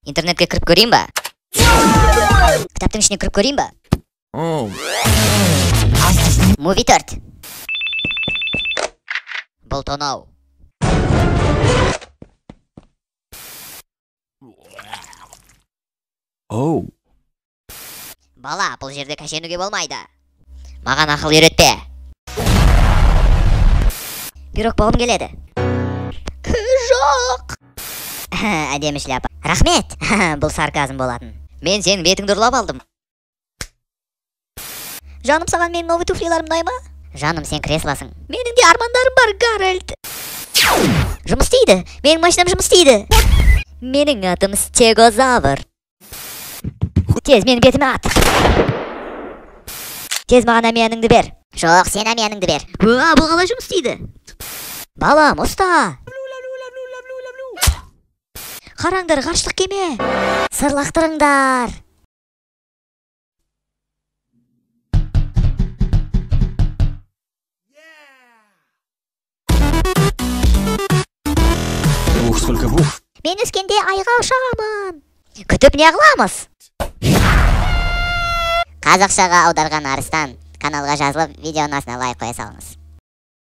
Интернетке кіріп көрейін ба? Кітаптың ішіне кіріп көрейін ба? Movie 4. Бұл тонау. Бала, бұл жерде кәшенуге болмайды. Маған ақыл үйретпе. Пирог болғым келеді. Жоқ. Әдемі шляпа. Рахмет. Бұл сарказм болатын. Мен сенің бетіңді ұрлап алдым. Жаным, саған менің новый туфлиларым ұнай ма? Жаным, сен креслосың. Менің де армандарым бар, Гарольд. Жұмыс істейді. Менің машинам жұмыс істейді. Менің атым стегозавр. Тез менің бетіме ат. Тез маған әмияныңды бер. Жоқ, сен әмияныңды бер. Бұл қалай жұмыс істейді? Балам, ұста. Қараңдар, ғарыштық кеме. Сырлақтырыңдар. Ух, сколько бух. Мен өскенде айға ұшамын. Күтіп не қыламыз? Қазақшаға аударған Арыстан. Каналға жазылып, видеоның астына лайк қоя салыңыз.